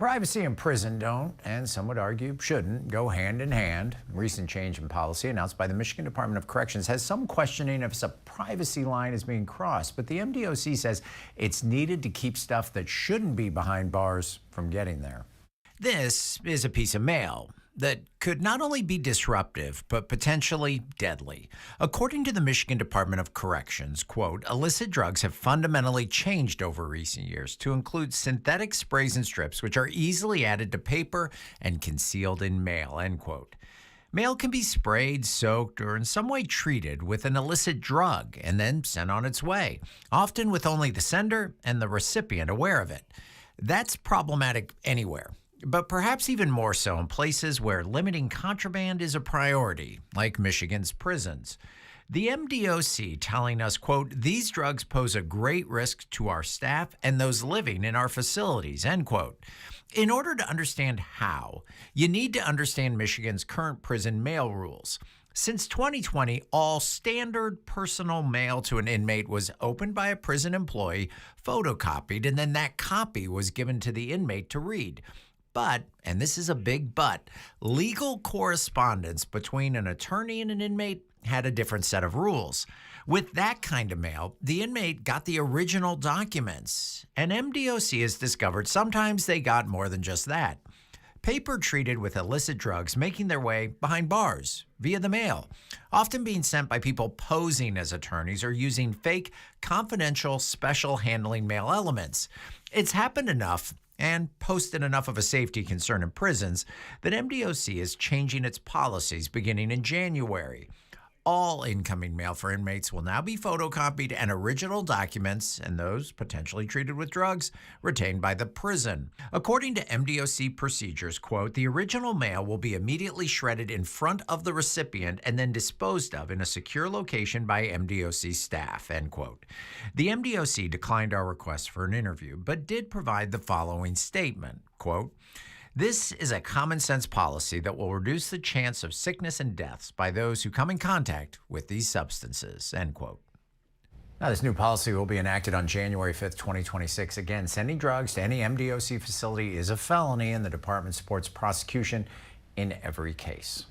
Privacy and prison don't, and some would argue shouldn't, go hand in hand. Recent change in policy announced by the Michigan Department of Corrections has some questioning if a privacy line is being crossed, but the MDOC says it's needed to keep stuff that shouldn't be behind bars from getting there. This is a piece of mail that could not only be disruptive, but potentially deadly. According to the Michigan Department of Corrections, quote, illicit drugs have fundamentally changed over recent years to include synthetic sprays and strips, which are easily added to paper and concealed in mail, end quote. Mail can be sprayed, soaked, or in some way treated with an illicit drug and then sent on its way, often with only the sender and the recipient aware of it. That's problematic anywhere, but perhaps even more so in places where limiting contraband is a priority, like Michigan's prisons. The MDOC telling us, quote, these drugs pose a great risk to our staff and those living in our facilities, end quote. In order to understand how, you need to understand Michigan's current prison mail rules. Since 2020, all standard personal mail to an inmate was opened by a prison employee, photocopied, and then that copy was given to the inmate to read. But, and this is a big but, legal correspondence between an attorney and an inmate had a different set of rules. With that kind of mail, the inmate got the original documents, and MDOC has discovered sometimes they got more than just that. Paper treated with illicit drugs making their way behind bars via the mail, often being sent by people posing as attorneys or using fake, confidential, special handling mail elements. It's happened enough and posted enough of a safety concern in prisons that MDOC is changing its policies beginning in January. All incoming mail for inmates will now be photocopied and original documents, and those potentially treated with drugs, retained by the prison. According to MDOC procedures, quote, the original mail will be immediately shredded in front of the recipient and then disposed of in a secure location by MDOC staff, end quote. The MDOC declined our request for an interview, but did provide the following statement, quote, this is a common sense policy that will reduce the chance of sickness and deaths by those who come in contact with these substances, end quote. Now, this new policy will be enacted on January 5th, 2026. Again, sending drugs to any MDOC facility is a felony, and the department supports prosecution in every case.